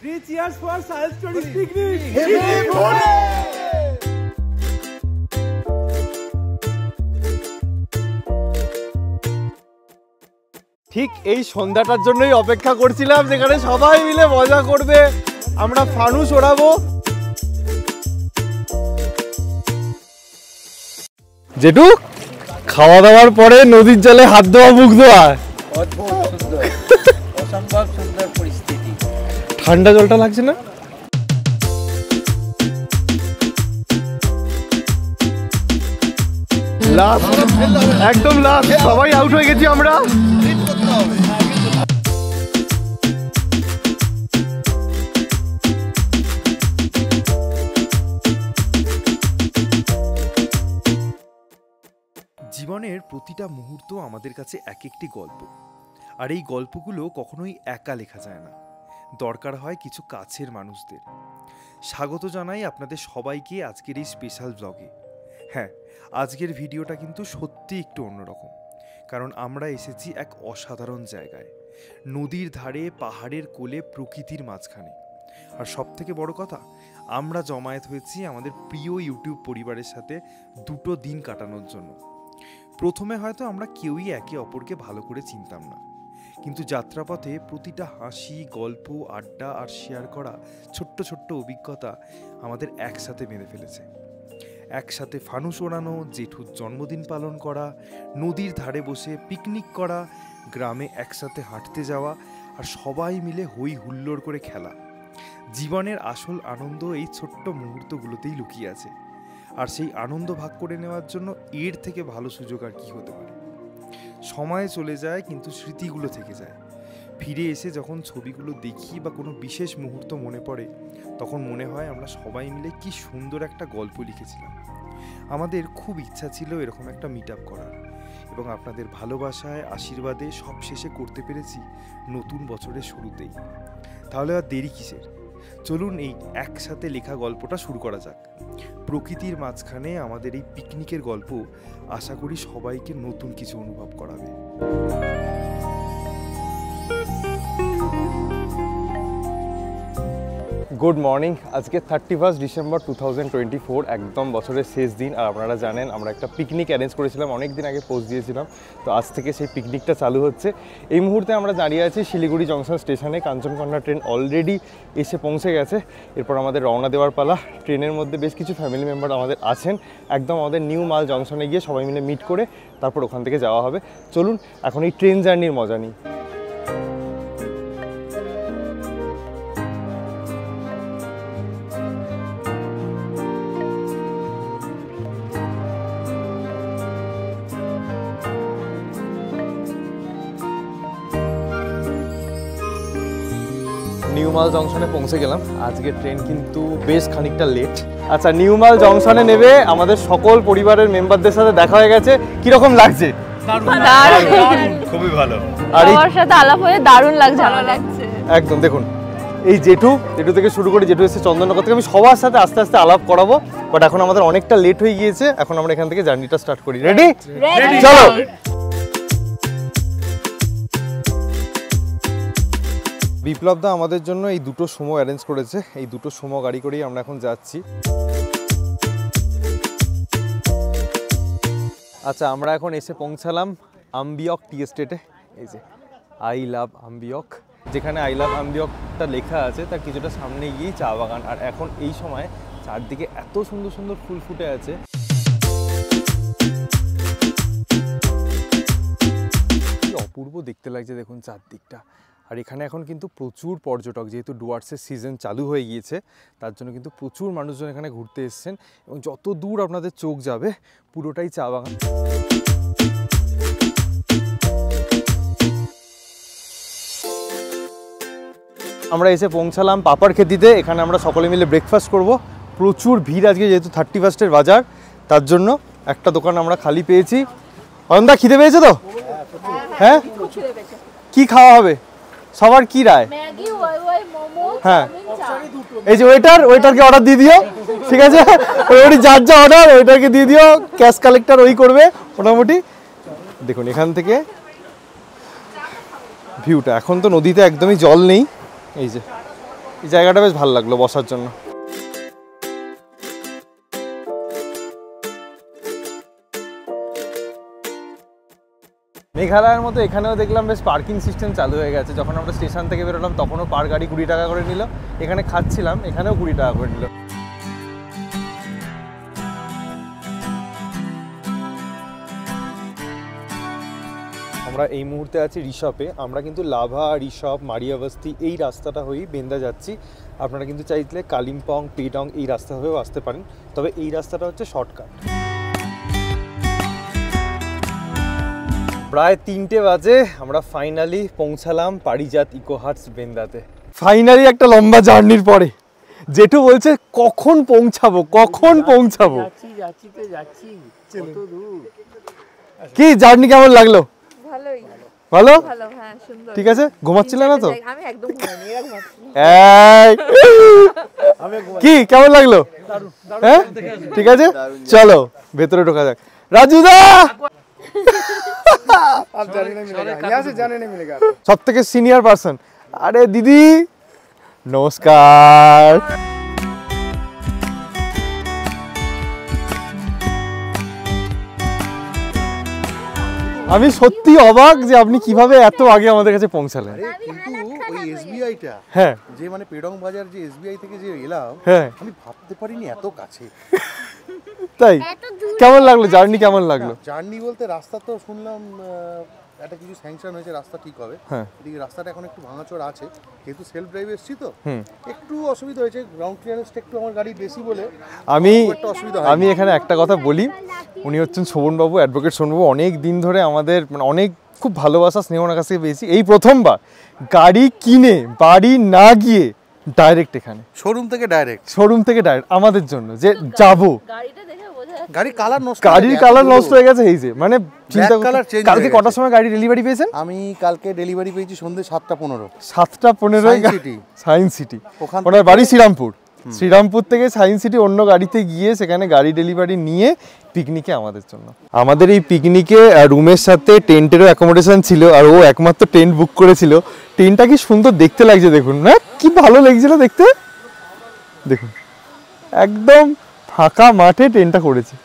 Three cheers for Sahil Stories Picnic! ঠিক এই সন্ধ্যাটার জন্যই অপেক্ষা করছিলাম, যেখানে সবাই মিলে মজা করবে, আমরা ফানুস ওড়াবো। জেঠু, খাওয়া দাওয়ার পরে নদীর জলে হাত ধোয়া মুখ ধোয়া, অসম্ভব সুন্দর পরিস্থিতি। ঠান্ডা জলটা লাগছে না? একদম লাস্ট, সবাই আউট হয়ে গেছি আমরা। জীবনের প্রতিটা মুহূর্ত আমাদের কাছে এক একটি গল্প, আর এই গল্পগুলো কখনোই একা লেখা যায় না, দরকার হয় কিছু কাছের মানুষদের। স্বাগত জানাই আপনাদের সবাইকে আজকের এই স্পেশাল ব্লগে। হ্যাঁ, আজকের ভিডিওটা কিন্তু সত্যি একটু অন্যরকম, কারণ আমরা এসেছি এক অসাধারণ জায়গায়, নদীর ধারে, পাহাড়ের কোলে, প্রকৃতির মাঝখানে। আর সবথেকে বড় কথা, আমরা জমায়েত হয়েছি আমাদের প্রিয় ইউটিউব পরিবারের সাথে 2 দিন কাটানোর জন্য। প্রথমে হয়তো আমরা কেউই একে অপরকে ভালো করে চিনতাম না, কিন্তু যাত্রাপথে প্রতিটা হাসি, গল্প, আড্ডা আর শেয়ার করা ছোট্ট ছোট্ট অভিজ্ঞতা আমাদের একসাথে বেঁধে ফেলেছে। একসাথে ফানুস ওড়ানো, জেঠুর জন্মদিন পালন করা, নদীর ধারে বসে পিকনিক করা, গ্রামে একসাথে হাঁটতে যাওয়া, আর সবাই মিলে হই হুল্লোড় করে খেলা। জীবনের আসল আনন্দ এই ছোট্ট মুহূর্তগুলোতেই লুকিয়ে আছে, আর সেই আনন্দ ভাগ করে নেওয়ার জন্য এর থেকে ভালো সুযোগ আর কি হতে পারে। সময় চলে যায় কিন্তু স্মৃতিগুলো থেকে যায়। ফিরে এসে যখন ছবিগুলো দেখি বা কোনো বিশেষ মুহূর্ত মনে পড়ে, তখন মনে হয় আমরা সবাই মিলে কি সুন্দর একটা গল্প লিখেছিলাম। আমাদের খুব ইচ্ছা ছিল এরকম একটা মিট আপ করার, এবং আপনাদের ভালোবাসায়, আশীর্বাদে সব শেষে করতে পেরেছি নতুন বছরের শুরুতেই। তাহলে আর দেরি কিসের? চলুন এই একসাথে লেখা গল্পটা শুরু করা যাক। প্রকৃতির মাঝখানে আমাদের এই পিকনিকের গল্প আশা করি সবাইকে নতুন কিছু অনুভব করাবে। Good morning. আজকে 31 ডিসেম্বর 2024, একদম বছরের শেষ দিন। আর আপনারা জানেন আমরা একটা পিকনিক অ্যারেঞ্জ করেছিলাম, অনেক দিন আগে পোস্ট দিয়েছিলাম, তো আজ থেকে সেই পিকনিকটা চালু হচ্ছে। এই মুহূর্তে আমরা দাঁড়িয়ে আছি শিলিগুড়ি জংশন স্টেশনে। কাঞ্চনকন্যা ট্রেন অলরেডি এসে পৌঁছে গেছে। এরপর আমাদের রওনা দেওয়ার পালা। ট্রেনের মধ্যে বেশ কিছু ফ্যামিলি মেম্বার আমাদের আছেন। একদম আমাদের নিউ মাল জংশনে গিয়ে সবাই মিলে মিট করে তারপর ওখান থেকে যাওয়া হবে। চলুন এখন এই ট্রেন জার্নির মজা নিই। নিউমাল জংশনে পৌঁছে গেলাম। আজকে ট্রেন কিন্তু বেশ খানিকটা লেট। আচ্ছা, নিউমাল জংশনে নেবে আমাদের সকল পরিবারের মেম্বারদের সাথে দেখা হয়ে গেছে। কিরকম লাগছে? খুবই ভালো। আর সবার সাথে আলাপ হয়ে দারুণ লাগছে। একদম দেখুন, এই জেঠু থেকে শুরু করে, জেঠু এসে চন্দননগর থেকে, আমি সবার সাথে আস্তে আস্তে আলাপ করাবো। বাট এখন আমাদের অনেকটা লেট হয়ে গিয়েছে। এখন আমরা এখান থেকে জার্নিটা স্টার্ট করি। রেডি? চলো। বিপ্লব দা আমাদের জন্য এই 2 সময় অ্যারেঞ্জ করেছে। এই 2 সময় গাড়ি করেই আমরা এখন যাচ্ছি। আচ্ছা, আমরা এখন এসে পৌঁছালাম আম্বিয়ক টি এস্টেটে। এই যে আই লাভ আম্বিয়ক, যেখানে আই লাভ আম্বিয়কটা লেখা আছে তার কিছুটা সামনে গিয়েই চা বাগান। আর এখন এই সময় চারদিকে এত সুন্দর সুন্দর ফুল ফুটে আছে। কি অপূর্ব দেখতে লাগছে দেখুন চারদিকটা। আর এখানে এখন কিন্তু প্রচুর পর্যটক, যেহেতু ডুয়ার্সের সিজন চালু হয়ে গিয়েছে, তার জন্য কিন্তু প্রচুর মানুষজন এখানে ঘুরতে এসেছেন। এবং যত দূর আপনাদের চোখ যাবে পুরোটাই চা বাগান। আমরা এসে পৌঁছালাম পাপার খেতিতে। এখানে আমরা সকলে মিলে ব্রেকফাস্ট করব। প্রচুর ভিড় আজকে, যেহেতু 31st বাজার, তার জন্য একটা দোকান আমরা খালি পেয়েছি। অয়নদা, খিদে পেয়েছে তো? হ্যাঁ, কি খাওয়া হবে? সবার কি রায়? হ্যাঁ, এই যে ওয়েটারকে অর্ডার দিয়ে দিও, ঠিক আছে? ওই যার যা অর্ডার ওইটাকে দিয়ে দিও, ক্যাশ কালেক্টর ওই করবে মোটামুটি। দেখুন এখান থেকে ভিউটা, এখন তো নদীতে একদমই জল নেই, এই যে এই জায়গাটা বেশ ভালো লাগলো বসার জন্য। মেঘালয়ের মতো এখানেও দেখলাম বেশ পার্কিং সিস্টেম চালু হয়ে গেছে। যখন আমরা স্টেশন থেকে বেরোলাম তখনও পার গাড়ি 20 টাকা করে নিল। এখানে খাচ্ছিলাম, এখানেও 20 টাকা করে নিল। আমরা এই মুহূর্তে আছি ঋষভে। আমরা কিন্তু লাভা, ঋষভ, মারিয়াবস্তি এই রাস্তাটা হয়েই বেন্দা যাচ্ছি। আপনারা কিন্তু চাইলে কালিম্পং, পেডং এই রাস্তা হয়েও আসতে পারেন, তবে এই রাস্তাটা হচ্ছে শর্টকাট। প্রায় 3টে বাজে আমরা ফাইনালি পৌঁছালাম পারিজাত ইকো হাটস বেন্দাতে। ফাইনালি একটা লম্বা জার্নির পরে জেঠু বলছে কখন পৌঁছাবো। কি জার্নি কেমন লাগলো? ভালো, হ্যাঁ, সুন্দর। ঠিক আছে, ঘুমাচ্ছিলে না তো? আমি একদম ঘুমাইনি, এরা ঘুমাচ্ছিল। কি কেমন লাগলো? হ্যাঁ, ঠিক আছে, চলো ভেতরে ঢোকা যাক। রাজুদা সব থেকে সিনিয়র পার্সন। আরে দিদি নমস্কার। আমি সত্যি অবাক যে আপনি কিভাবে এত আগে আমাদের কাছে পৌঁছালেন। কিন্তু ওই এসবিআইটা, হ্যাঁ, যে মানে পেডং বাজার যে এসবিআই থেকে যে এলাম, হ্যাঁ, আমি ভাবতে পারিনি এত কাছে। তাই কেমন লাগলো জার্নি? কেমন লাগলো জার্নি বলতে রাস্তা তো শুনলাম একটা কিছু স্যাংশন হয়েছে, রাস্তা ঠিক হবে। হ্যাঁ, এদিকে রাস্তাটা এখন একটু ভাঙাচোরা আছে, যেহেতু সেলফ ড্রাইভ এসছি তো একটু অসুবিধা হয়েছে। গ্রাউন্ড ক্লিয়ারেন্সটা একটু আমার গাড়ি বেশি বলে আমি এখানে একটা কথা বলি। উনি হচ্ছেন শোভনবাবু, অ্যাডভোকেট শোভনবাবু। অনেক দিন ধরে আমাদের মানে অনেক খুব ভালোবাসা স্নেহ ওনার কাছ থেকে পেয়েছি। এই প্রথমবার গাড়ি কিনে বাড়ি না গিয়ে ডাইরেক্ট এখানে শোরুম থেকে ডাইরেক্ট আমাদের জন্য যে যাবো। গাড়ির কালার নষ্ট হয়ে গেছে। এই যে মানে চিন্তা কালকে কটার সময় গাড়ি ডেলিভারি পেয়েছেন? আমি কালকে ডেলিভারি পেয়েছি সন্ধ্যে 7:15 সায়েন্স সিটি। ওনার বাড়ি শ্রীরামপুর থেকে সায়েন্স সিটি অন্য গাড়িতে গিয়ে সেখানে গাড়ি ডেলিভারি নিয়ে পিকনিকে আমাদের জন্য। আমাদের এই পিকনিকে রুমের সাথে টেন্টেরও অ্যাকোমোডেশন ছিল, আর ও একমাত্র টেন্ট বুক করেছিল। টেন্টটা কি সুন্দর দেখতে লাগছে দেখুন, না কি ভালো লাগছিল দেখতে। দেখুন একদম ফাঁকা মাঠে টেন্টটা করেছে,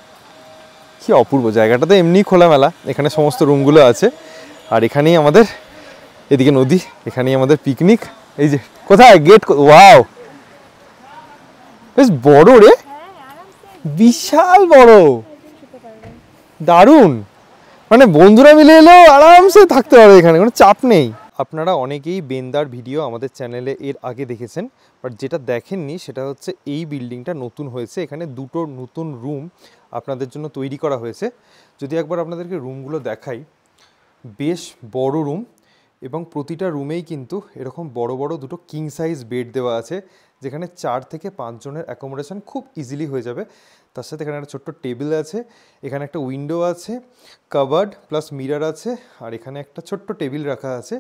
কি অপূর্ব। জায়গাটা তো এমনি খোলামেলা, এখানে সমস্ত রুমগুলো আছে। আর এখানেই আমাদের, এদিকে নদী, এখানেই আমাদের পিকনিক। এই যে কোথায় গেট, ওয়াও বেশ বড় রে, বিশাল বড়, দারুণ। মানে বন্ধুরা মিলে এলেও আরামসে থাকতে পারবে, এখানে কোনো চাপ নেই। আপনারা অনেকেই বেন্দার ভিডিও আমাদের চ্যানেলে এর আগে দেখেছেন, বাট যেটা দেখেননি সেটা হচ্ছে এই বিল্ডিংটা নতুন হয়েছে। এখানে 2টো নতুন রুম আপনাদের জন্য তৈরি করা হয়েছে। যদি একবার আপনাদেরকে রুমগুলো দেখাই, বেশ বড় রুম, এবং প্রতিটা রুমেই কিন্তু এরকম বড় বড় 2টো কিং সাইজ বেড দেওয়া আছে, যেখানে 4 থেকে 5 জনের অ্যাকোমোডেশন খুব ইজিলি হয়ে যাবে। তার সাথে এখানে একটা ছোট্ট টেবিল আছে, এখানে একটা উইন্ডো আছে, কাবার্ড প্লাস মিরর আছে, আর এখানে একটা ছোট্ট টেবিল রাখা আছে।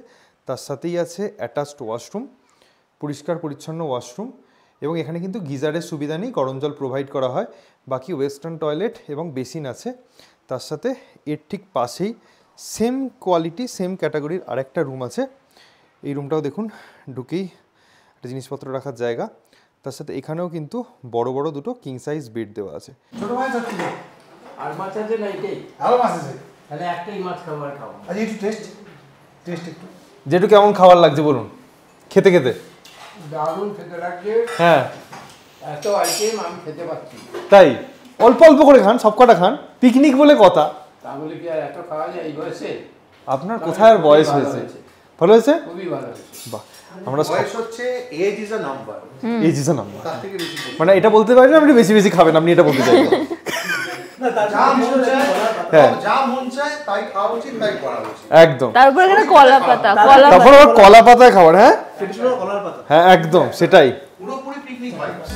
তার সাথেই আছে অ্যাটাচড ওয়াশরুম, পরিষ্কার পরিচ্ছন্ন ওয়াশরুম, এবং এখানে কিন্তু গিজারের সুবিধা নেই, গরম জল প্রোভাইড করা হয়। বাকি ওয়েস্টার্ন টয়লেট এবং বেসিন আছে। তার সাথে এর ঠিক পাশেই সেম কোয়ালিটি সেম ক্যাটাগরির আরেকটা রুম আছে। এই রুমটাও দেখুন, ঢুকেই একটা জিনিসপত্র রাখার জায়গা। তার সাথে এখানেও কিন্তু বড় বড় 2টো কিং সাইজ বেড দেওয়া আছে। ছোট মাছ আছে আর মাছ আছে না, এটাই আরো মাছ আছে, তাহলে একটাই মাছ খাবার খাও। আজ একটু টেস্ট একটু। যেটু কেমন খাবার লাগছে বলুন, খেতে খেতে? দারুণ খেতে লাগছে। হ্যাঁ, এত আইটেম আমি খেতে পাচ্ছি। তাই অল্প অল্প করে খান, সব কটা খান, পিকনিক বলে কথা। তাহলে কি আর এত খাওয়া যায় এই বয়সে? আপনার কোথায় আর বয়স হয়েছে? ভালো হয়েছে, খুবই ভালো হয়েছে। বাহ। আমরা বয়স হচ্ছে age is a number, age is a number. তার থেকে বেশি মানে এটা বলতে পারি না আপনি বেশি বেশি খাবেন, আপনি এটা বলতে চাইছেন? যা মন চায় তাই খাওয়া উচিত, তাই করা উচিত। একদম। তারপর এখানে কলা পাতা, তারপর কলা পাতায় খাবার। হ্যাঁ, হ্যাঁ একদম সেটাই, পুরোপুরি পিকনিক ভাইবস।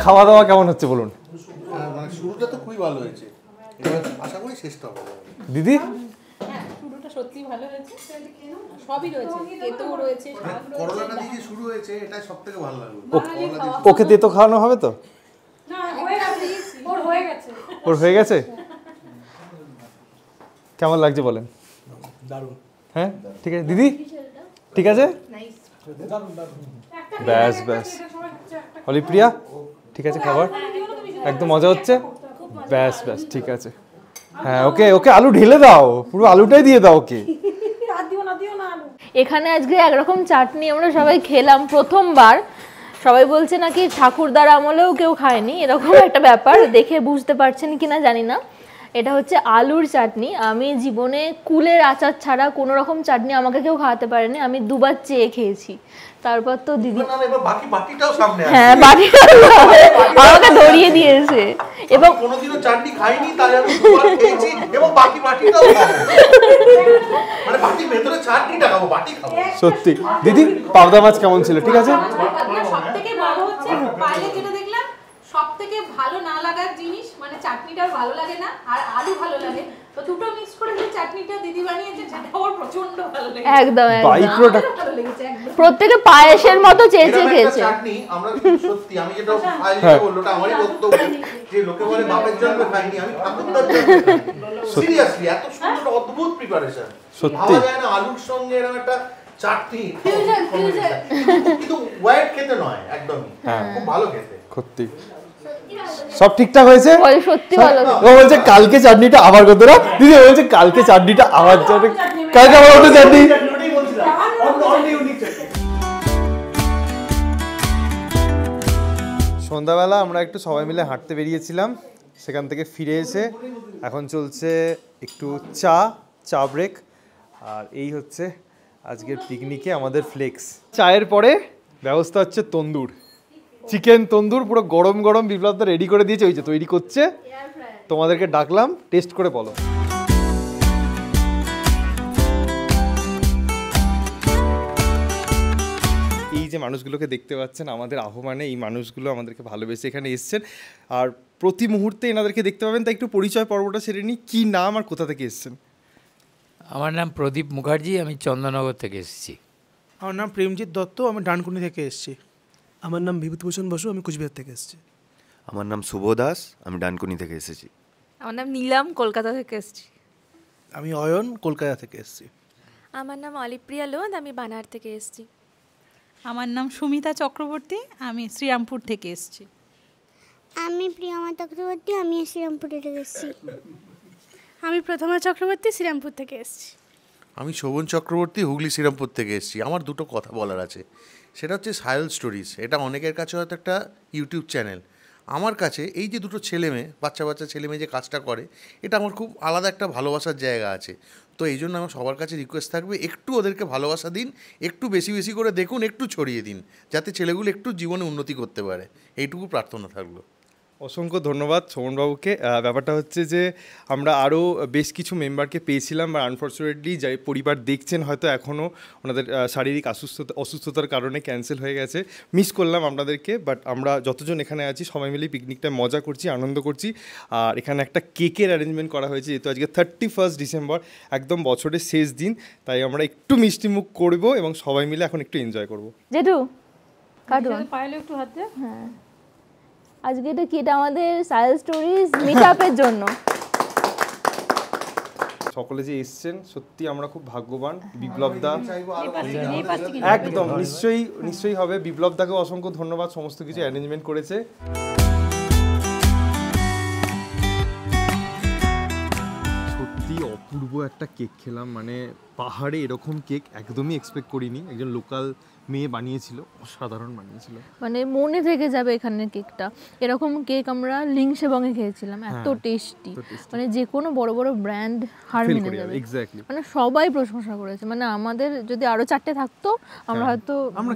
খাওয়া দাওয়া কেমন হচ্ছে বলুন? মানে শুরুটা তো খুবই ভালো হয়েছে, এবার আশা করি শেষটা হবে। দিদি হ্যাঁ শুরুটা সত্যি ভালো হয়েছে, সবই রয়েছে, তেঁতুল রয়েছে, শাক রয়েছে, করলাটা দিয়ে যে শুরু হয়েছে এটাই সব থেকে ভালো লাগলো। ওকে তেতো খাওয়ানো হবে তো? না হয়ে গেছে, ওর হয়ে গেছে। ওর হয়ে গেছে? কেমন লাগছে বলেন? দারুণ। হ্যাঁ ঠিক আছে দিদি, ঠিক আছে, ব্যাস ব্যাস। অলিপ্রিয়া ঠিক আছে, খাবার একদম মজা হচ্ছে, ব্যাস ব্যাস ঠিক আছে। হ্যাঁ ওকে ওকে আলু ঢেলে দাও, পুরো আলুটাই দিয়ে দাও ওকে। এখানে আজকে একরকম চাটনি আমরা সবাই খেলাম প্রথমবার। সবাই বলছে নাকি ঠাকুরদার আমলেও কেউ খায়নি, এরকম একটা ব্যাপার। দেখে বুঝতে পারছেন কিনা জানি না। এটা হচ্ছে আলুর চাটনি। আমি জীবনে কুলের আচার ছাড়া কোনো রকম চাটনি আমাকে কেউ খাওয়াতে পারেনি। আমি দুবার চেয়ে খেয়েছি, তারপর তো দিদি বাকি বাটিটাও সামনে আছে। হ্যাঁ বাটিটা আমাকে ধরিয়ে দিয়েছে। এবং কোনোদিনও চাটনি খাইনি, তাই আমি দুবার খেয়েছি এবং বাকি বাটিটাও খাবো। মানে বাটির ভেতরে চাটনিটা খাবো, বাটি খাবো। সত্যি দিদি পাবদা মাছ কেমন ছিল? ঠিক আছে। সবথেকে বড় হচ্ছে বাইরে যেটা দেখলাম সবথেকে ভালো না লাগার জিনিস, মানে চাটনিটাও ভালো লাগে না আর আলু ভালো লাগে, তো দুটো মিক্স করে যে চাটনিটা দিদি বানিয়েছে সেটা ওর প্রচন্ড ভালো লেগেছে। একদম বাই প্রোডাক্ট ভালো লেগেছে একদম। প্রত্যেকে পায়েসের মতো চেয়ে চেয়ে এরকম একটা খেয়েছে। চাটনি আমরা সত্যি, আমি যেটা ফাইলে বললো ওটা আমারই বক্তব্য, যে লোকে বলে বাপের জন্মে খাইনি, আমি ঠাকুরদার জন্মে খাইনি। সিরিয়াসলি এত সুন্দর অদ্ভুত প্রিপারেশন, সত্যি। ভাবা যায় না আলুর সঙ্গে এরকম একটা চাটনি, কিন্তু ওয়াইট খেতে নয় একদমই, খুব ভালো খেতে। সত্যি সব ঠিকঠাক হয়েছে? বলে সত্যি ভালো। ও বলছে কালকে চাটনিটা আবার করতে না দিদি, বলছে কালকে চাটনিটা আবার কালকে আবার ওটা চাটনি। ওটাই বলছিলাম, অন্য ইউনিক চাটনি। সন্ধ্যাবেলা আমরা একটু সবাই মিলে হাঁটতে বেরিয়েছিলাম, সেখান থেকে ফিরে এসে এখন চলছে একটু চা ব্রেক। আর এই হচ্ছে আজকের পিকনিকে আমাদের ফ্লেক্স। চায়ের পরে ব্যবস্থা হচ্ছে তন্দুর, চিকেন তন্দুর পুরো গরম গরম বিপ্লবদা রেডি করে দিয়েছে, ওই যে তৈরি করছে। তোমাদেরকে ডাকলাম, টেস্ট করে বলো। এই যে মানুষগুলোকে দেখতে পাচ্ছেন আমাদের আহ্বানে, এই মানুষগুলো আমাদেরকে ভালোবেসে এখানে এসছেন, আর প্রতি মুহূর্তে এনাদেরকে দেখতে পাবেন। তাই একটু পরিচয় পর্বটা সেরে নিই। কী নাম আর কোথা থেকে এসছেন? আমার নাম প্রদীপ মুখার্জি, আমি চন্দননগর থেকে এসেছি। আমার নাম প্রেমজিৎ দত্ত, আমি ডানকুনি থেকে এসেছি। আমার নাম বিভূতিভূষণ বসু, আমি কুচবিহার থেকে এসেছি। আমার নাম শুভ দাস, আমি ডানকুনি থেকে এসেছি। আমার নাম নীলাম, কলকাতা থেকে এসেছি। আমি অয়ন, কলকাতা থেকে এসেছি। আমার নাম অলিপ্রিয়া লোদ, আমি বানার থেকে এসেছি। আমার নাম সুমিতা চক্রবর্তী, আমি শ্রীরামপুর থেকে এসেছি। আমি প্রিয়মা চক্রবর্তী, আমি শ্রীরামপুর থেকে এসেছি। আমি প্রথমা চক্রবর্তী, শ্রীরামপুর থেকে এসেছি। আমি শোভন চক্রবর্তী, হুগলি শ্রীরামপুর থেকে এসেছি। আমার দুটো কথা বলার আছে, সেটা হচ্ছে সায়ল স্টোরিজ। এটা অনেকের কাছে হয়তো একটা ইউটিউব চ্যানেল, আমার কাছে এই যে দুটো ছেলেমেয়ে, বাচ্চা ছেলেমেয়ে যে কাজটা করে, এটা আমার খুব আলাদা একটা ভালোবাসার জায়গা আছে। তো এই জন্য আমার সবার কাছে রিকোয়েস্ট থাকবে, একটু ওদেরকে ভালোবাসা দিন, একটু বেশি বেশি করে দেখুন, একটু ছড়িয়ে দিন, যাতে ছেলেগুলো একটু জীবনে উন্নতি করতে পারে। এইটুকু প্রার্থনা থাকলো। অসংখ্য ধন্যবাদ শোভনবাবুকে। ব্যাপারটা হচ্ছে যে আমরা আরও বেশ কিছু মেম্বারকে পেয়েছিলাম, বা আনফর্চুনেটলি যাই পরিবার দেখছেন হয়তো এখনও ওনাদের শারীরিক অসুস্থতার কারণে ক্যান্সেল হয়ে গেছে। মিস করলাম আপনাদেরকে, বাট আমরা যতজন এখানে আছি সবাই মিলে পিকনিকটা মজা করছি, আনন্দ করছি। আর এখানে একটা কেকের অ্যারেঞ্জমেন্ট করা হয়েছে, যেহেতু আজকে 31 ডিসেম্বর, একদম বছরের শেষ দিন, তাই আমরা একটু মিষ্টিমুখ করব এবং সবাই মিলে এখন একটু এনজয় করব। জেঠু কাটুন পাইলে একটু হাতে। হ্যাঁ আজকে এটা কি, এটা আমাদের সায়েল স্টোরিজ মিট আপের জন্য। সকলে যে এসছেন সত্যি আমরা খুব ভাগ্যবান। বিপ্লবদা একদম নিশ্চয়ই হবে। বিপ্লবদাকে অসংখ্য ধন্যবাদ, সমস্ত কিছু অ্যারেঞ্জমেন্ট করেছে। সত্যি অপূর্ব একটা কেক খেলাম, মানে পাহাড়ে এরকম কেক একদমই এক্সপেক্ট করিনি। একজন লোকাল মেয়ে বানিয়েছিল, অসাধারণ বানিয়েছিল, মানে মনে থেকে যাবে এখানের কেকটা। এরকম কেক আমরা লিংসেবংয়ে খেয়েছিলাম, এত টেস্টি, মানে যে কোনো বড় বড় ব্র্যান্ড হার মেনে যাবে। এক্স্যাক্টলি, মানে সবাই প্রশংসা করেছে। মানে আমাদের যদি আরো 4টে থাকতো আমরা হয়তো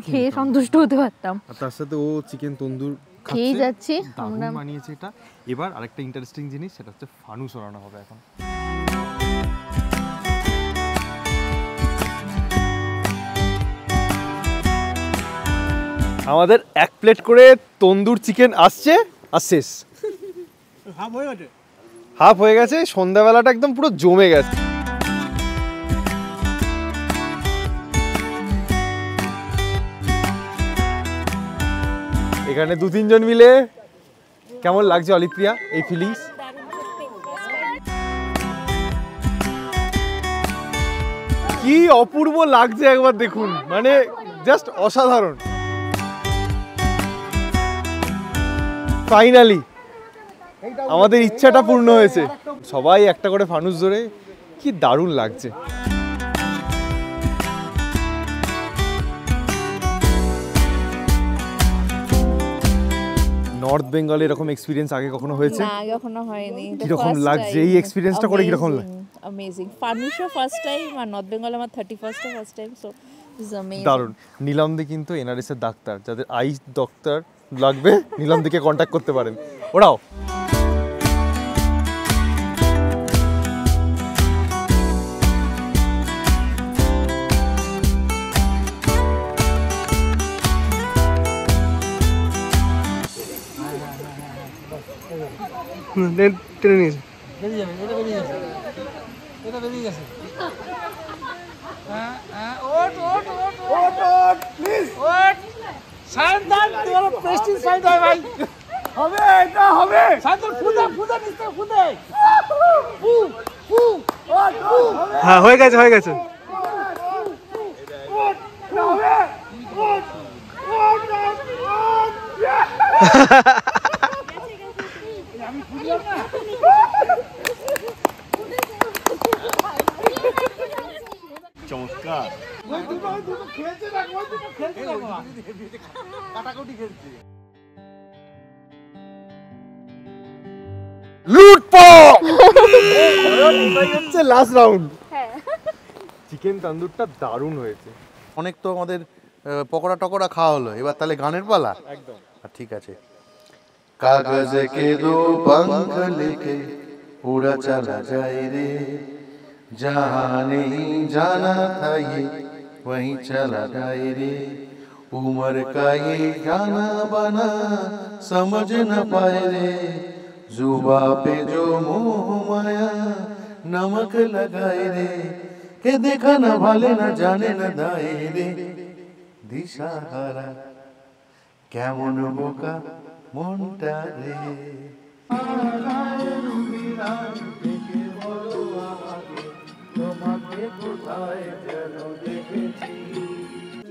খেয়ে সন্তুষ্ট হতে পারতাম। আর তার সাথে ও চিকেন তন্দুর খেয়ে যাচ্ছি আমরা, বানিয়েছে এটা। এবার আরেকটা ইন্টারেস্টিং জিনিস, সেটা হচ্ছে ফানুস ওড়ানো হবে এখন। আমাদের 1 প্লেট করে তন্দুর চিকেন আসছে আর শেষ, হাফ হয়ে গেছে, সন্ধ্যাবেলাটা একদম পুরো জমে গেছে। এখানে 2-3 জন মিলে কেমন লাগছে অলিপ্রিয়া এই ফিলিংস? কি অপূর্ব লাগছে একবার দেখুন, মানে জাস্ট অসাধারণ। ফাইনালি আমাদের ইচ্ছাটা পূর্ণ হয়েছে, সবাই একটা করে ফানুস ধরে, কি দারুণ লাগছে। নর্থ বেঙ্গলে এরকম এক্সপেরিয়েন্স আগে কখনো হয়েছে? না, কখনো হয়নি। কিরকম লাগছে এই এক্সপেরিয়েন্সটা করে? কিরকম লাগে? অ্যামেজিং। ফানুসও ফার্স্ট টাইম, আর নর্থ বেঙ্গল আমার 31st first time, so it's amazing. দারুণ। নীলামদি কিন্তু এনআরএস এর ডাক্তার, যাদের আই ডক্টর লাগবে নীলামদিকে কন্ট্যাক্ট করতে পারেন। ওরাও টেনে নিয়েছে। হ্যাঁ, হয়ে গেছে, হয়ে গেছে। চমৎকার। Last round. চিকেন তন্দুরটা দারুণ হয়েছে। অনেক তো আমাদের পকোড়া টকোড়া খাওয়া হলো, এবার তাহলে গানের পালা। একদম ঠিক আছে। कागज के दो पंख लेके उड़ा चला जाए रे, जहाँ नहीं जाना था ये वहीं चला जाए रे, उम्र का ये जाना बना समझ न पाए रे, जुबा पे जो मोह माया नमक लगाए रे, के देखा न भाले न जाने न दाए रे, दिशाहारा কেমন বোকা মনটা রে।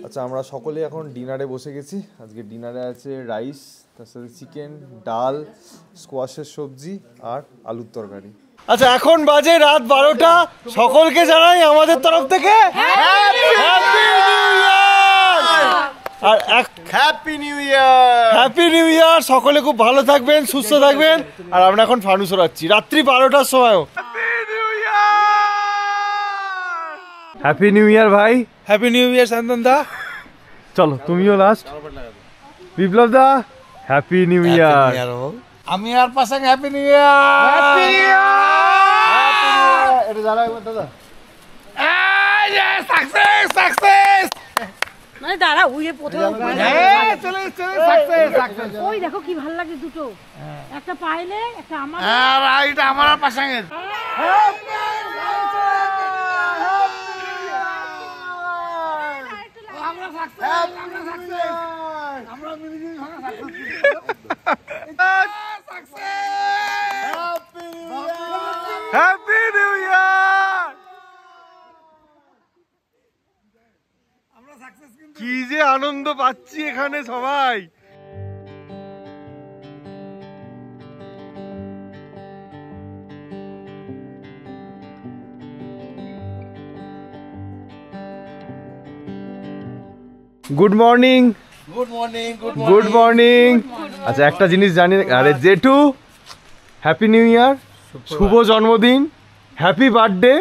আচ্ছা, আমরা সকলে এখন ডিনারে বসে গেছি। আজকে ডিনারে আছে রাইস, তার সাথে চিকেন, ডাল, স্কোয়াশের সবজি আর আলুর তরকারি। আচ্ছা, এখন বাজে রাত 12টা। সকলকে জানাই আমাদের তরফ থেকে হ্যাপি নিউ ইয়ার। আর happy new year, happy new year. সকলে খুব ভালো থাকবেন, সুস্থ থাকবেন। আর আমরা এখন ফানুস ওড়াচ্ছি রাত্রি 12টার সময়ও। হ্যাপি নিউ ইয়ার ভাই। হ্যাপি নিউ ইয়ার শান্তন দা। চলো তুমিও লাস্ট। বিপ্লব দা হ্যাপি নিউ ইয়ার। আমি আর পাশে happy new year. Happy new ইয়ার। এটা জানা দাদা। Success success. মানে দাঁড়া, ওই প্রথম চলে সাকসেস সাকসেস। ওই দেখো কি ভালো লাগে দুটো, একটা পাইলে একটা আমার। আর এটা আমার পাশে। আমরা সাকসেস, আমরা সাকসেস, আমরা মিলিয়ে সাকসেস। হ্যাপি নিউ ইয়ার। কি যে আনন্দ পাচ্ছি এখানে সবাই। Good morning. Good morning. Good morning. আচ্ছা, একটা জিনিস জানি, আরে জেঠু হ্যাপি নিউ ইয়ার, শুভ জন্মদিন, হ্যাপি বার্থডে।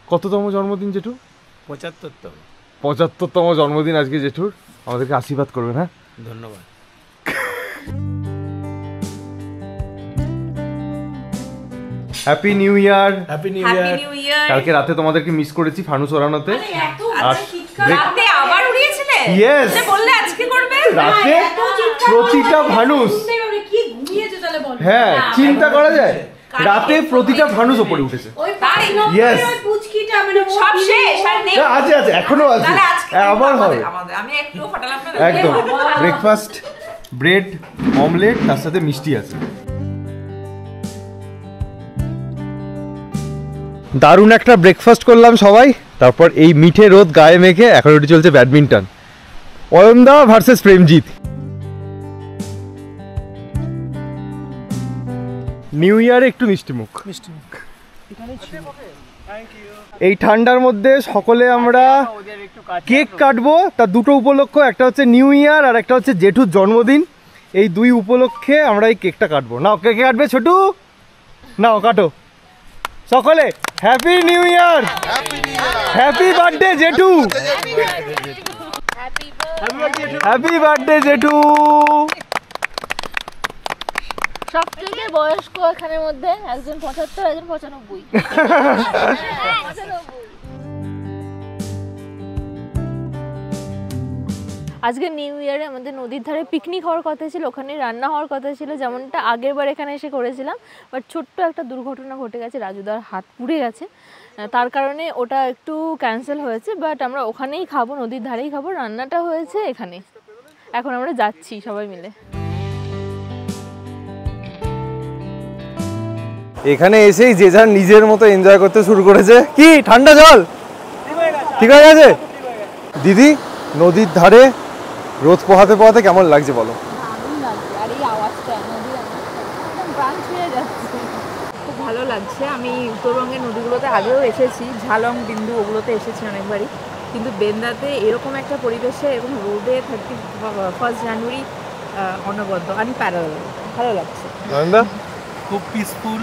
কততম জন্মদিন জেঠু? 75তম। 75তম জন্মদিন আজকে জেঠুর। আমাদেরকে আশীর্বাদ করবেন। হ্যাঁ, ধন্যবাদ। Happy new year. Happy new ইয়ার। কালকে রাতে তোমাদেরকে মিস করেছি ফানুস ওড়ানোতে। রাতে আবার উড়িয়েছিলে? ইয়েস, বললে আজকে করবে। রাতে প্রতিটা ফানুস। কি ঘুমিয়েছে তাহলে বল। হ্যাঁ, চিন্তা করা যায়। রাতে প্রতিটা ফানুস উপরে উঠেছে। Yes. সব শেষ আর নেই। আছে আছে এখনো আছে, আবার হবে। আমি একটু ফাটালাম না। একদম ব্রেকফাস্ট, ব্রেড অমলেট, তার সাথে মিষ্টি আছে। দারুণ একটা ব্রেকফাস্ট করলাম সবাই, তারপর এই মিঠে রোদ গায়ে মেখে এখন ওটি চলছে ব্যাডমিন্টন, অয়নদা ভার্সেস প্রেমজিৎ। নিউ ইয়ারে একটু মিষ্টিমুখ। এই ঠান্ডার মধ্যে সকলে আমরা কেক কাটবো, তার দুটো উপলক্ষ, একটা হচ্ছে নিউ ইয়ার আর একটা হচ্ছে জেঠুর জন্মদিন। এই দুই উপলক্ষে আমরা এই কেকটা কাটবো। নাও কে কাটবে? ছোটু নাও কাটো সকলে। Happy new year, happy birthday জেঠু, হ্যাপি বার্থডে জেঠু। সব থেকে বয়স্ক এখানের মধ্যে একজন 75, একজন 95। আজকে নিউ ইয়ারে আমাদের নদীর ধারে পিকনিক হওয়ার কথা ছিল, ওখানে রান্না হওয়ার কথা ছিল, যেমনটা আগের বার এখানে এসে করেছিলাম। বাট ছোট্ট একটা দুর্ঘটনা ঘটে গেছে, রাজুদার হাত পুড়ে গেছে, তার কারণে ওটা একটু ক্যান্সেল হয়েছে। বাট আমরা ওখানেই খাবো, নদীর ধারেই খাবো, রান্নাটা হয়েছে এখানে। এখন আমরা যাচ্ছি সবাই মিলে। এখানে এসেই যে যার নিজের মতো এনজয় করতে শুরু করেছে। কি ঠান্ডা জল ঠিক হয়ে গেছে? দিদি নদীর ধারে রোদ পোহাতে পোহাতে কেমন লাগছে বলো? খুব ভালো লাগছে। আমি উত্তরবঙ্গের নদীগুলোতে আগেও এসেছি, ঝালং, বিন্দু ওগুলোতে এসেছি অনেকবারই, কিন্তু বেন্দাতে এরকম একটা পরিবেশে এরকম রোদে 31 জানুয়ারি অনবদ্য আনপ্যারালাল, ভালো লাগছে। খুব পিসফুল,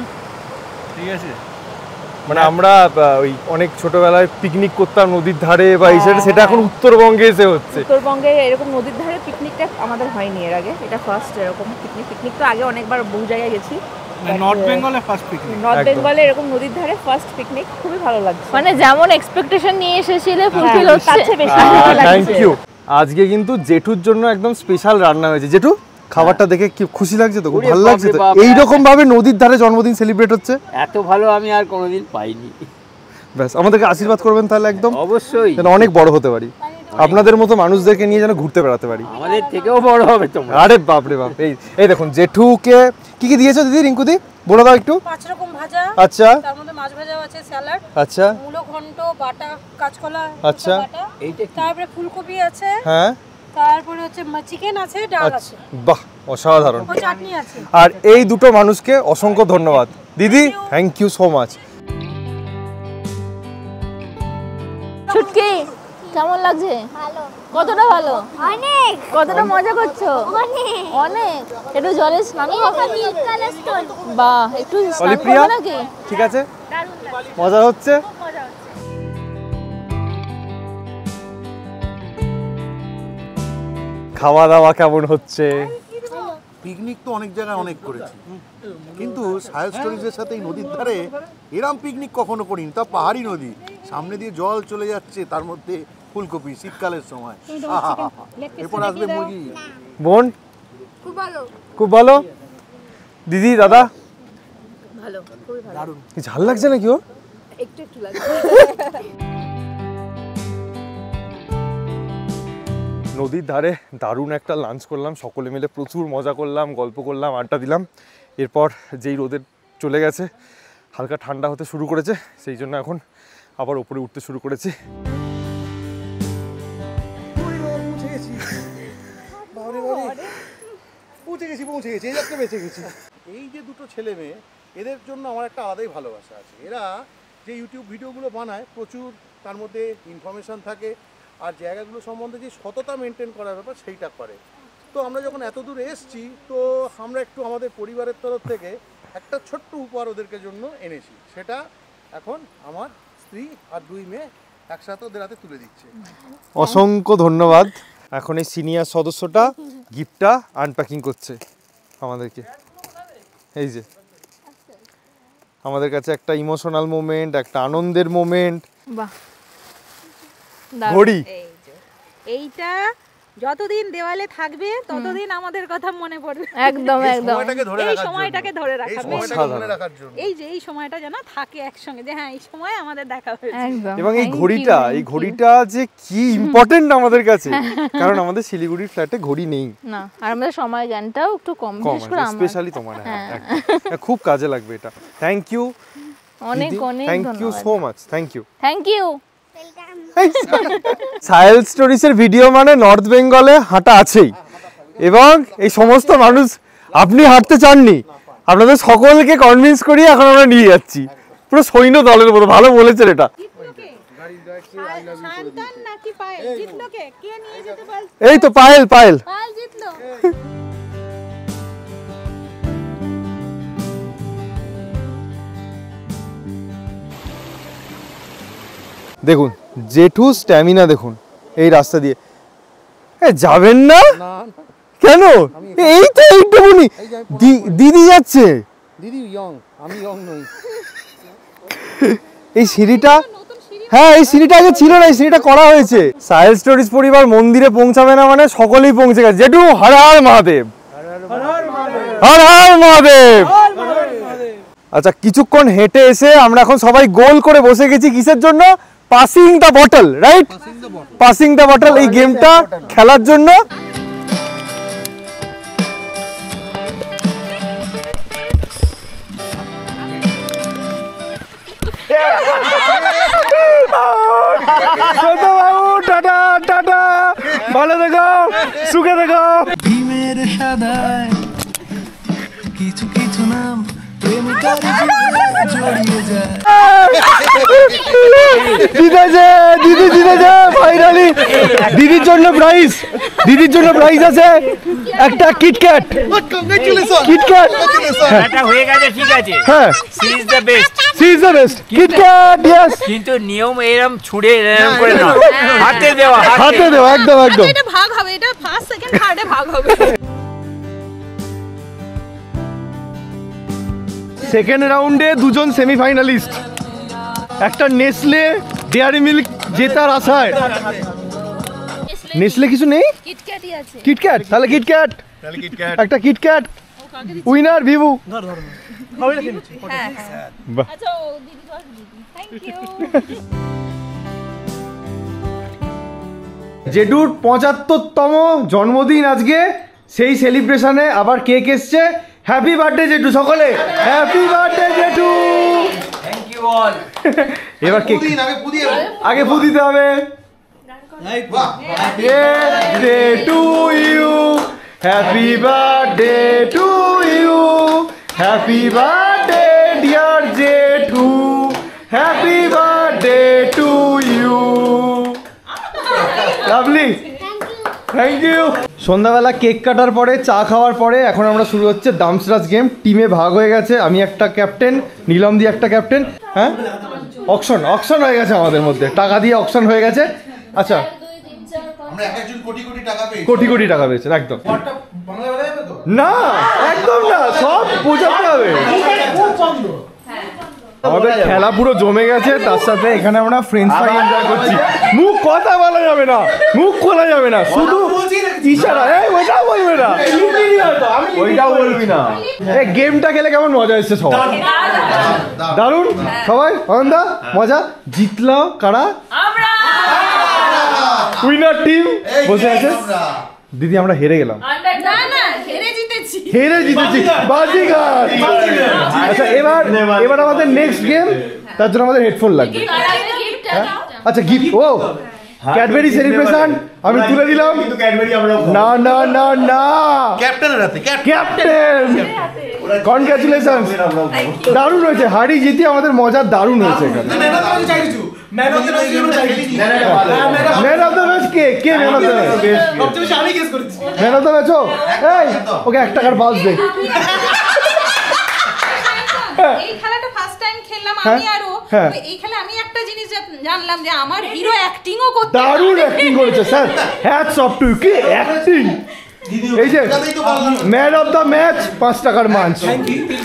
ঠিক আছে। মানে আমরা ওই অনেক ছোটবেলায় পিকনিক করতাম নদীর ধারে বা এই সাইডে, সেটা এখন উত্তরবঙ্গে এসে হচ্ছে। উত্তরবঙ্গে এরকম নদীর ধারে পিকনিকটা আমাদের হয়নি এর আগে, এটা ফার্স্ট এরকম পিকনিক তো আগে অনেকবার বহু জায়গায় গেছি, নর্থ বেঙ্গলে ফার্স্ট পিকনিক, নর্থ বেঙ্গলে এরকম নদীর ধারে ফার্স্ট পিকনিক, খুবই ভালো লাগছে। মানে যেমন এক্সপেকটেশন নিয়ে এসেছিলে ফুলফিল হচ্ছে, তার চেয়ে বেশি ভালো লাগছে। Thank you. আজকে কিন্তু জেঠুর জন্য একদম স্পেশাল রান্না হয়েছে। জেঠু খাবারটা দেখে কি খুশি লাগছে তো? খুব ভালো লাগছে তো? এইরকম ভাবে নদীর ধারে জন্মদিন সেলিব্রেট হচ্ছে, এত ভালো আমি আর কোনোদিন পাইনি। ব্যাস আমাদেরকে আশীর্বাদ করবেন তাহলে একদম, অবশ্যই, যেন অনেক বড় হতে পারি, আপনাদের মতো মানুষদেরকে নিয়ে যেন ঘুরতে বেড়াতে পারি। আমাদের থেকেও বড় হবে তোমরা। আরে বাপ রে বাপ। এই দেখুন জেঠুকে কি কি দিয়েছো দিদি? রিঙ্কুদি বলে দাও একটু। 5 রকম ভাজা, আচ্ছা, তার মধ্যে মাছ ভাজা আছে, স্যালাড, আচ্ছা, মূলো ঘন্ট, বাটা কাঁচকলা, আচ্ছা, এইটা তারপরে ফুলকপি আছে, হ্যাঁ, তারপরে হচ্ছে চিকেন আছে, ডাল আছে। বাহ অসাধারণ। ও চাটনি আছে। আর এই দুটো মানুষকে অসংখ্য ধন্যবাদ দিদি, thank you so much. Chhutki কেমন লাগছে? ভালো। কতটা ভালো? অনেক। কতটা মজা করছো? অনেক অনেক। একটু জলে স্নান করবে বাহ, একটু স্নান করবে নাকি? ঠিক আছে, মজা হচ্ছে। খাওয়া দাওয়া কেমন হচ্ছে? পিকনিক তো অনেক জায়গায় অনেক করেছি, কিন্তু সাহেব স্টোরিজের সাথে এই নদীর ধারে এরম পিকনিক কখনো করিনি। তা পাহাড়ি নদী, সামনে দিয়ে জল চলে যাচ্ছে, তার মধ্যে ফুলকপি শীতকালের সময়। এরপর আসবে মুরগি। বোন খুব ভালো, খুব ভালো। দিদি দাদা ভালো, খুবই ভালো। দারুণ। কি ঝাল লাগছে নাকি ওর? একটু একটু লাগছে। নদীর ধারে দারুণ একটা লাঞ্চ করলাম, সকলে মিলে প্রচুর মজা করলাম, গল্প করলাম, আড্ডা দিলাম। এরপর যেই রোদের চলে গেছে, হালকা ঠান্ডা হতে শুরু করেছে, সেই জন্য এখন আবার উপরে উঠতে শুরু করেছি। পৌঁছে গেছি, এই যাত্রা বেঁচে গেছি। এই যে দুটো ছেলে মেয়ে, এদের জন্য আমার একটা আলাদাই ভালোবাসা আছে। এরা যে ইউটিউব ভিডিওগুলো বানায়, প্রচুর তার মধ্যে ইনফরমেশান থাকে, আর জায়গাগুলো সম্বন্ধে যে সততা মেনটেন করার ব্যাপার সেইটা করে। তো আমরা যখন এত দূর এসছি, তো আমরা একটু আমাদের পরিবারের তরফ থেকে একটা ছোট্ট উপহার ওদেরকে জন্য এনেছি। সেটা এখন আমার স্ত্রী আর 2 মেয়ে একসাথে ওদের হাতে তুলে দিচ্ছে। অসংখ্য ধন্যবাদ। এখন এই সিনিয়র সদস্যটা গিফটটা আনপ্যাকিং করছে আমাদেরকে। এই যে আমাদের কাছে একটা ইমোশনাল মোমেন্ট, একটা আনন্দের মোমেন্ট। বাহ, ঘড়ি। এইটা যতদিন দেওয়ালে থাকবে ততদিন আমাদের কথা মনে পড়বে। একদম একদম এই সময়টাকে ধরে রাখা, এই যে এই সময়টা যেন থাকে একসঙ্গে, যে হ্যাঁ এই সময় আমাদের দেখা হয়েছে। এবং এই ঘড়িটা যে কি ইম্পর্টেন্ট আমাদের কাছে, কারণ আমাদের শিলিগুড়ির ফ্ল্যাটে ঘড়ি নেই না, আর আমাদের সময় জ্ঞানটাও একটু কম, বিশেষ করে আমার, স্পেশালি তোমার। হ্যাঁ খুব কাজে লাগবে এটা। থ্যাংক ইউ, অনেক অনেক thank you so much. Thank you. Sahel স্টোরিজের ভিডিও মানে নর্থ বেঙ্গলে হাঁটা আছেই, এবং এই সমস্ত মানুষ আপনি হাঁটতে চাননি, আপনাদের সকলকে কনভিন্স করিয়ে এখন আমরা নিয়ে যাচ্ছি পুরো সৈন্য দলের মতো। ভালো বলেছেন এটা। এই তো পায়েল দেখুন জেঠু স্ট্যামিনা দেখুন এই রাস্তা দিয়ে। যাবেন না কেন? এই তো এইটুকুনি দিদি যাচ্ছে। দিদি ইয়ং, আমি ইয়ং নই। এই সিঁড়িটা, হ্যাঁ এই সিঁড়িটা আগে ছিল না, এই সিঁড়িটা করা হয়েছে। সাহেল স্টোরিজ পরিবার মন্দিরে পৌঁছাবে না মানে সকলেই পৌঁছে গেছে। জেঠু হর হর মহাদেব, হর হর মহাদেব। আচ্ছা কিছুক্ষণ হেঁটে এসে আমরা এখন সবাই গোল করে বসে গেছি কিসের জন্য? Passing the bottle, right? Passing the bottle এই গেমটা খেলার জন্য। টাটা টাটা, ভালো থেকো, সুখে থেকো। ডিমের সাদায় কিছু কিছু নাম প্রেমিকার জড়িয়ে যায়। দিদি জিতেছে ফাইনালি। দিদির জন্য প্রাইজ আছে একটা কিটক্যাট। এটা হয়ে গেছে, ঠিক আছে। হ্যাঁ, she is the best. KitKat, yes. কিন্তু নিয়ম এরকম ছুড়ে এরকম করে না, হাতে দেওয়া, একদম। এটা ভাগ হবে, এটা ফার্স্ট সেকেন্ড থার্ডে ভাগ হবে। সেকেন্ড রাউন্ডে দুজন সেমিফাইনালিস্ট, একটা নেসলে ডেয়ারি মিল্ক জেতার আশায়। নেসলে কিছু নেই, কিটক্যাট। তাহলে কিটক্যাট, একটা কিটক্যাট উইনার ভিভু। জেঠুর ৭৫তম জন্মদিন আজকে, সেই সেলিব্রেশনে আবার কেক এসছে। হ্যাপি বার্থডে জেঠু, সকলে হ্যাপি বার্থডে জেঠু। Thank you all. এবার কেক আগে ফু দিতে হবে। Birthday to you, happy birthday to you, happy birthday dear জেঠু, happy birthday to you. Lovely, thank you. সন্ধ্যাবেলা কেক কাটার পরে চা খাওয়ার পরে এখন আমরা শুরু হচ্ছে দামসরাজ গেম। টিমে ভাগ হয়ে গেছে, আমি একটা ক্যাপ্টেন, নীলম দি একটা ক্যাপ্টেন। হ্যাঁ, অকশন হয়ে গেছে আমাদের মধ্যে, টাকা দিয়ে অকশন হয়ে গেছে। আচ্ছা, কোটি টাকা পেয়েছেন। একদম না, একদম না, সব বোঝাতে হবে। আমাদের খেলা পুরো জমে গেছে, তার সাথে এখানে আমরা ফ্রেঞ্চ ফ্রাই এনজয় করছি। মুখ কথা বলা যাবে না, মুখ খোলা যাবে না, শুধু ইশারা। ওইটাও বলবে না, ওইটাও বলবি না। এই গেমটা খেলে কেমন মজা এসছে সবাই? দারুণ, সবাই আনন্দ মজা। জিতলো কারা? উইনার টিম বসে আছে। দিদি আমরা হেরে গেলাম। হেরে জিতেছি, বাজিঘাট। আচ্ছা এবার আমাদের নেক্সট গেম, তার জন্য আমাদের হেডফোন লাগবে। আচ্ছা গিফট, ও ক্যাডবেরি সেলিব্রেশন আমি তুলে দিলাম। না না না না, ক্যাপ্টেন কনগ্রাচুলেশন, দারুণ হয়েছে। হারি জিতি আমাদের মজা দারুণ হয়েছে। এখানে man of the match K? Man of the match? Man of the match ওকে 1 টাকার বাস দে। এই খেলাটা ফার্স্ট টাইম খেললাম আমি আরো। এই খেলা আমি একটা জিনিস জানলাম যে আমার হিরো অ্যাক্টিংও করতে, দারুণ অ্যাক্টিং করেছে sir, hats off to you. কি অ্যাক্টিং! এই যে ম্যান অফ দ্য ম্যাচ 5 টাকার মাঞ্চ।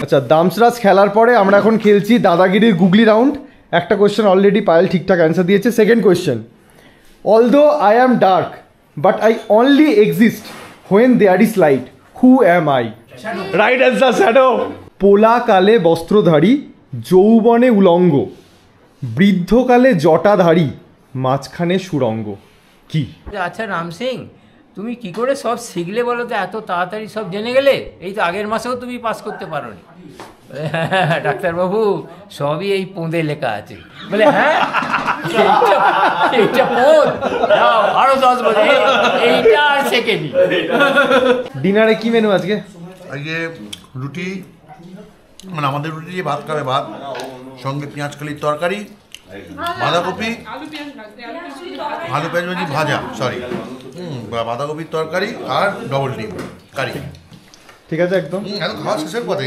আচ্ছা, দামসরাজ খেলার পরে আমরা এখন খেলছি দাদাগিরির গুগলি রাউন্ড। একটা কোয়েশ্চেন অলরেডি পায়েল ঠিকঠাক অ্যান্সার দিয়েছে। Second question, although I am dark but I only exist when there is light, who am I? Right answer, shadow. পোলা কালে বস্ত্রধারী, যৌবনে উলঙ্গ, বৃদ্ধকালে জটাধারী, মাঝখানে সুরঙ্গ, কি? আচ্ছা রাম সিং, তুমি কি করে সব শিখলে বলো তো, এত তাড়াতাড়ি সব জেনে গেলে? এই তো আগের মাসেও তুমি পাস করতে পারোনি। ডাক্তারবাবু, সবই এই পোঁদে লেখা আছে। বলে হ্যাঁ, এইটা পোঁদ, আরো 10 বছর এইটা আর শেখেনি। ডিনারে কি মেনু আজকে? আজকে রুটি, মানে আমাদের রুটি দিয়ে ভাত খাবে, ভাত সঙ্গে পেঁয়াজ কালির তরকারি, বাঁধাকপি, আলু পেঁয়াজ ভাজি ভাজা, সরি বাঁধাকপির তরকারি আর ডবল ডিম কারি। ঠিক আছে, একদম খাওয়া শেষের পথে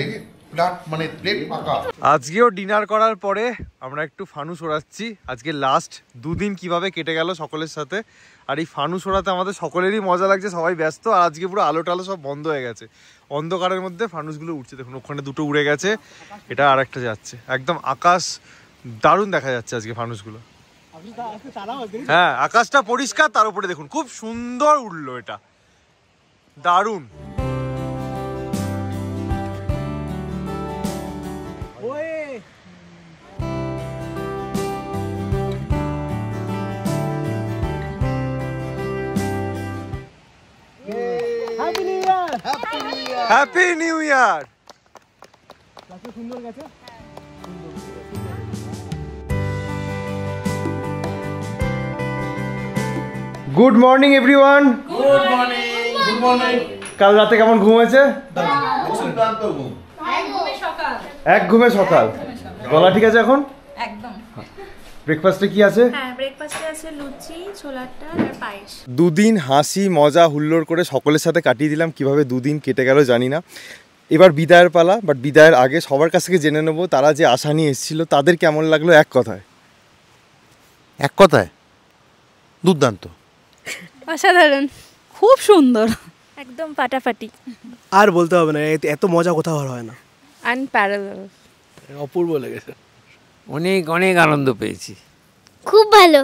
মানে প্লেট ফাঁকা। আজকেও ডিনার করার পরে আমরা একটু ফানুস ওড়াচ্ছি। আজকে লাস্ট দুদিন কিভাবে কেটে গেল সকলের সাথে, আর এই ফানুস ওড়াতে আমাদের সকলেরই মজা লাগছে, সবাই ব্যস্ত। আর আজকে পুরো আলো টালো সব বন্ধ হয়ে গেছে, অন্ধকারের মধ্যে ফানুসগুলো উঠছে। দেখুন ওখানে দুটো উড়ে গেছে, এটা আর একটা যাচ্ছে। একদম আকাশ দারুণ দেখা যাচ্ছে আজকে ফানুসগুলো। হ্যাঁ, আকাশটা পরিষ্কার, তার উপরে দেখুন খুব সুন্দর উড়লো, এটা দারুণ। হ্যাপি নিউ ইয়ার। সুন্দর গেছে। Good morning everyone. Good morning. Good morning. কাল রাতে কেমন ঘুম হয়েছে? এক ঘুমে সকাল। গলা ঠিক আছে এখন? একদম। ব্রেকফাস্টে কি আছে? হ্যাঁ, ব্রেকফাস্টে আছে লুচি, ছোলার ডাল আর পায়েস। দুদিন হাসি মজা হুল্লোড় করে সকলের সাথে কাটিয়ে দিলাম। কিভাবে দুদিন কেটে গেল জানি না। এবার বিদায়ের পালা, বাট বিদায়ের আগে সবার কাছ থেকে জেনে নেবো তারা যে আশা নিয়ে এসেছিল তাদের কেমন লাগলো। এক কথায়, এক কথায় দুর্দান্ত, অসাধারণ, খুব সুন্দর, একদম ফাটাফাটি। আর বলতে হবে না, এত মজা কোথাও আর হয় না। আনপ্যারালাল, অপূর্ব লেগেছে। অনেক অনেক আনন্দ পেয়েছি। খুব ভালো,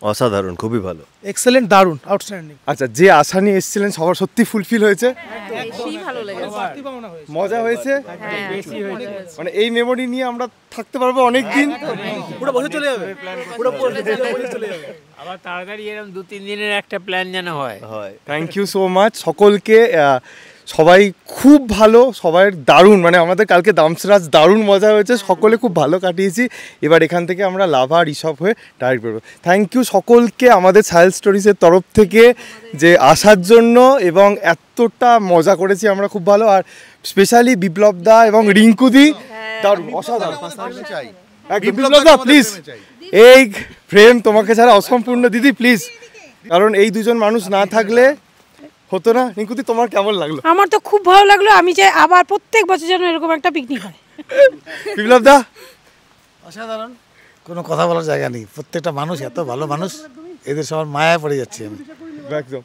অসাধারণ, খুবই ভালো, এক্সেলেন্ট, দারুণ, আউটস্ট্যান্ডিং। আচ্ছা, যে আশা নিয়ে এসেছিলেন সবার সত্যি ফুলফিল হয়েছে? বেশি ভালো লেগেছে, মজা হয়েছে, বেশি হয়েছে। মানে এই মেমোরি নিয়ে আমরা থাকতে পারবো অনেক দিন, পুরো বসে চলে যাবে, পুরো বসে চলে যাবে। আবার তাড়াতাড়ি এরকম 2-3 দিনের একটা প্ল্যান যেন হয়। থ্যাংক ইউ সো মাচ সকলকে। সবাই খুব ভালো, সবাই দারুণ, মানে আমাদের কালকে দামসরাজ দারুণ মজা হয়েছে, সকলে খুব ভালো কাটিয়েছি। এবার এখান থেকে আমরা লাভা ঋষভ হয়ে ডাইরেক্ট বেরোবো। থ্যাংক ইউ সকলকে আমাদের সাহেল স্টোরিজের তরফ থেকে যে আসার জন্য, এবং এতটা মজা করেছি আমরা, খুব ভালো। আর স্পেশালি বিপ্লব দা এবং রিঙ্কুদি দারুণ, অসাধারণ। বিপ্লব দা প্লিজ, এই ফ্রেম তোমাকে ছাড়া অসম্পূর্ণ দিদি, প্লিজ, কারণ এই দুজন মানুষ না থাকলে হতো না। রিঙ্কুদি, তোমার কেমন লাগলো? আমার তো খুব ভালো লাগলো, আমি চাই আবার প্রত্যেক বছর যেন এরকম একটা পিকনিক হয়। বিপ্লব দা? অসাধারণ, কোনো কথা বলার জায়গা নেই। প্রত্যেকটা মানুষ এত ভালো মানুষ, এদের সবার মায়া পড়ে যাচ্ছে আমি। একদম,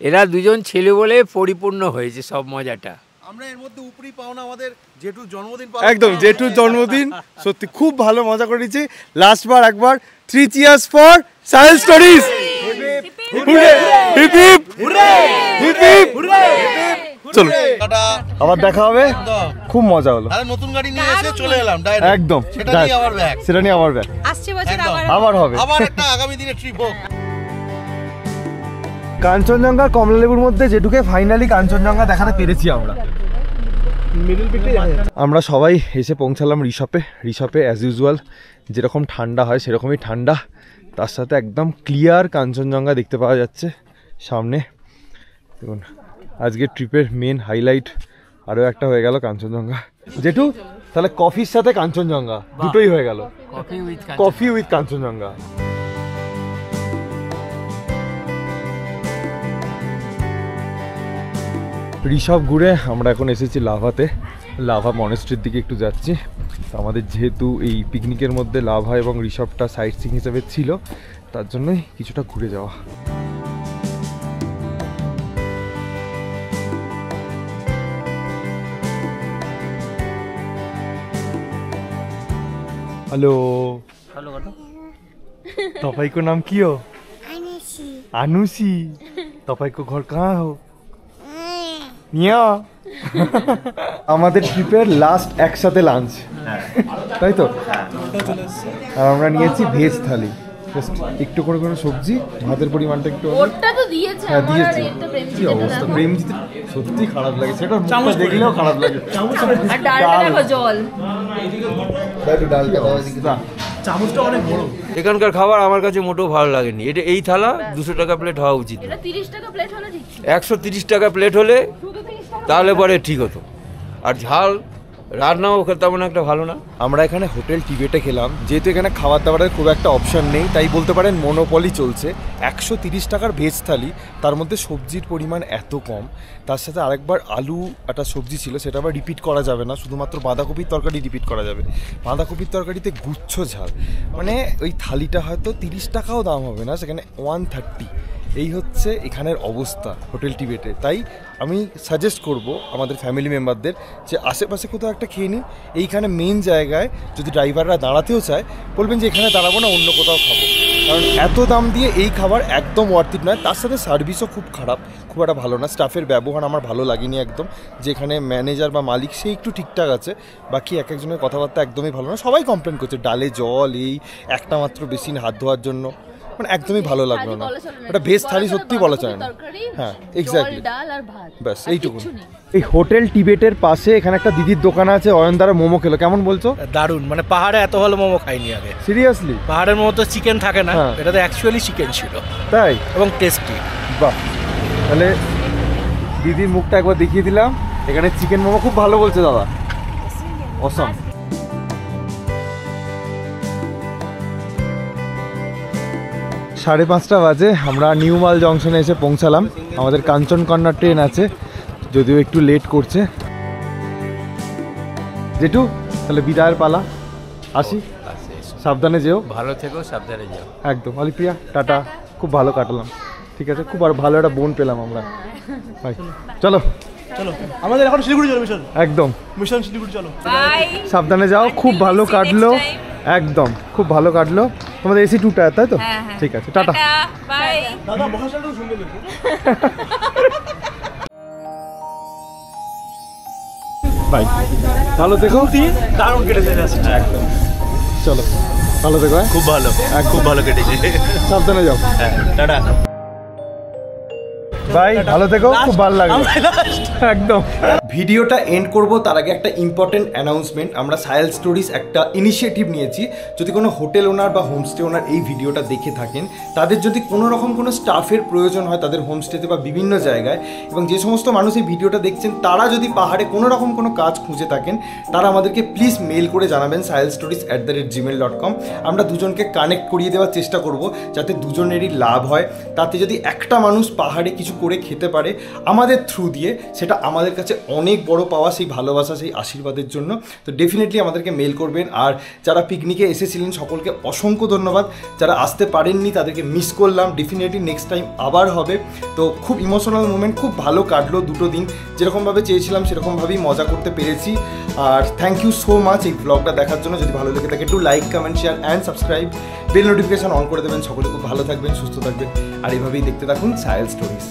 এরা দুজন ছিল বলে পরিপূর্ণ হয়েছে সব মজাটা। আমরা এর মধ্যে উপরি পাওনা আমাদের জেঠুর জন্মদিন, একদম জেঠুর জন্মদিন, সত্যি খুব ভালো মজা করেছি। লাস্ট বার একবার 3 চিয়ার্স ফর সাহেল স্টোরিজ। চলো আবার দেখা হবে, খুব মজা হলো। নতুন গাড়ি নিয়ে এসে চলে এলাম একদম, সেটা নিয়ে আবার ব্যাক, সেটা নিয়ে আবার ব্যাক, আসছে বছর আবার হবে, আবার একটা আগামী দিনে ট্রিপ হোক। কাঞ্চনজঙ্ঘা কমলালেবুর মধ্যে যেটুকু ফাইনালি কাঞ্চনজঙ্ঘা দেখাতে পেরেছি আমরা সবাই এসে পৌঁছালাম ঋষভে। ঋষভে অ্যাজ ইউজুয়াল যেরকম ঠান্ডা হয় সেরকমই ঠান্ডা, তার সাথে একদম ক্লিয়ার কাঞ্চনজঙ্ঘা দেখতে পাওয়া যাচ্ছে সামনে। দেখুন আজকের ট্রিপের মেন হাইলাইট আরও একটা হয়ে গেল কাঞ্চনজঙ্ঘা। জেঠু, তাহলে কফির সাথে কাঞ্চনজঙ্ঘা দুটোই হয়ে গেল, কফি উইথ কাঞ্চনজঙ্ঘা। ঋষভ ঘুরে আমরা এখন এসেছি লাভাতে, লাভা মনেস্ট্রির দিকে একটু যাচ্ছি। আমাদের যেহেতু এই পিকনিকের মধ্যে লাভা এবং ঋষভটা সাইট সিইং হিসেবে ছিল, তার জন্যই কিছুটা ঘুরে যাওয়া। হ্যালো, हेलो तपाईको नाम के हो? अनिश। अनुसी तपाईँको घर कहाँ हो यहाँ আমাদের ট্রিপের লাস্ট একসাথে লাঞ্চ তাই তো আর আমরা নিয়েছি ভেজ থালি একটু করে করে সবজি ভাতের পরিমাণটা একটু ওটা তো দিয়েছে হ্যাঁ আমার আর দিয়েছে এটা কি অবস্থা প্রেমজিতে সত্যি খারাপ লাগে সেটা মুখটা দেখলেও খারাপ লাগে আর ডালটা দেখো জল একটু ডালটা দাও এদিকে দাও চামচটা অনেক বড় এখানকার খাবার আমার কাছে মোটেও ভালো লাগেনি এটা এই থালা 200 টাকা প্লেট হওয়া উচিত এটা 30 টাকা প্লেট হলে ঠিক ছিল 130 টাকা প্লেট হলে তাহলে পরে ঠিক হতো আর ঝাল রান্নাও তেমন একটা ভালো না। আমরা এখানে হোটেল টিবেটে খেলাম যেহেতু এখানে খাবার দাবারের খুব একটা অপশন নেই তাই বলতে পারেন মনোপলি চলছে 130 টাকার ভেজ থালি তার মধ্যে সবজির পরিমাণ এত কম তার সাথে আরেকবার আলু একটা সবজি ছিল সেটা আবার রিপিট করা যাবে না শুধুমাত্র বাঁধাকপির তরকারি রিপিট করা যাবে বাঁধাকপির তরকারিতে গুচ্ছ ঝাল মানে ওই থালিটা হয়তো 30 টাকাও দাম হবে না সেখানে 130 এই হচ্ছে এখানের অবস্থা হোটেল টিবেটে তাই আমি সাজেস্ট করব আমাদের ফ্যামিলি মেম্বারদের যে আশেপাশে কোথাও একটা খেয়ে নিই এইখানে মেন জায়গায় যদি ড্রাইভাররা দাঁড়াতেও চায় বলবেন যে এখানে দাঁড়াবো না অন্য কোথাও খাবো কারণ এত দাম দিয়ে এই খাবার একদম ওয়ার্থ ইট নয় তার সাথে সার্ভিসও খুব খারাপ খুব একটা ভালো না স্টাফের ব্যবহার আমার ভালো লাগেনি একদম যেখানে ম্যানেজার বা মালিক সে একটু ঠিকঠাক আছে বাকি এক একজনের কথাবার্তা একদমই ভালো না সবাই কমপ্লেন করছে ডালে জল এই একটা মাত্র বেসিন হাত ধোয়ার জন্য মানে একদমই ভালো লাগলো না ওটা ভেজ থালি সত্যি বলা যায় না হ্যাঁ এক্স্যাক্টলি ব্যাস এইটুকু এই হোটেল টিবেটের পাশে এখানে একটা দিদির দোকান আছে অয়নদারা মোমো খেলো কেমন বলছো দারুণ মানে পাহাড়ে এত ভালো মোমো খাইনি আগে সিরিয়াসলি পাহাড়ের মোমো তো চিকেন থাকে না এটা তো অ্যাকচুয়ালি চিকেন ছিল তাই এবং টেস্টি বাহ তাহলে দিদির মুখটা একবার দেখিয়ে দিলাম এখানে চিকেন মোমো খুব ভালো বলছে দাদা অসম 5:30 বাজে আমরা নিউ মাল জংশনে এসে পৌঁছালাম আমাদের কাঞ্চনকন্যা ট্রেন আছে যদিও একটু লেট করছে জেঠু তাহলে বিদায়ের পালা আসি সাবধানে যেও ভালো থেকো সাবধানে যাও একদম অলিপ্রিয়া টাটা খুব ভালো কাটালাম ঠিক আছে খুব আর ভালো একটা বোন পেলাম আমরা বাই চলো চলো আমাদের এখন শিলিগুড়ি চলো মিশন একদম মিশন শিলিগুড়ি চলো বাই সাবধানে যাও খুব ভালো কাটলো একদম খুব ভালো কাটলো তোমাদের এসি 2 টায়ার তাই তো ঠিক আছে টাটা বাই দাদা মহাশয়টাও শুনবে বাই ভালো থেকো দারুণ কেটেছে একদম চলো ভালো থেকো খুব ভালো খুব ভালো কেটেছে সাবধানে যাও টাটা ভাই ভালো থেকো খুব ভালো লাগলো একদম ভিডিওটা এন্ড করব তার আগে একটা ইম্পর্টেন্ট অ্যানাউন্সমেন্ট আমরা সায়েল স্টোরিজ একটা ইনিশিয়েটিভ নিয়েছি যদি কোনো হোটেল ওনার বা হোমস্টে ওনার এই ভিডিওটা দেখে থাকেন তাদের যদি কোনো রকম কোনো স্টাফের প্রয়োজন হয় তাদের হোমস্টেতে বা বিভিন্ন জায়গায় এবং যে সমস্ত মানুষ এই ভিডিওটা দেখছেন তারা যদি পাহাড়ে কোনো রকম কোনো কাজ খুঁজে থাকেন তারা আমাদেরকে প্লিজ মেল করে জানাবেন sahelstories@gmail.com আমরা দুজনকে কানেক্ট করিয়ে দেওয়ার চেষ্টা করব যাতে দুজনেরই লাভ হয় তাতে যদি একটা মানুষ পাহাড়ে কিছু করে খেতে পারে আমাদের থ্রু দিয়ে সেটা আমাদের কাছে অনেক বড় পাওয়া সেই ভালোবাসা সেই আশীর্বাদের জন্য তো ডেফিনেটলি আমাদেরকে মেল করবেন আর যারা পিকনিকে এসেছিলেন সকলকে অসংখ্য ধন্যবাদ যারা আসতে পারেননি তাদেরকে মিস করলাম ডেফিনেটলি নেক্সট টাইম আবার হবে তো খুব ইমোশনাল মোমেন্ট খুব ভালো কাটলো দুটো দিন যেরকমভাবে চেয়েছিলাম সেরকমভাবেই মজা করতে পেরেছি আর থ্যাংক ইউ সো মাচ এই ব্লগটা দেখার জন্য যদি ভালো লেগে থাকে একটু like comment share and subscribe bell notification on করে দেবেন সকলে খুব ভালো থাকবেন সুস্থ থাকবেন আর এইভাবেই দেখতে থাকুন সায়েল স্টোরিজ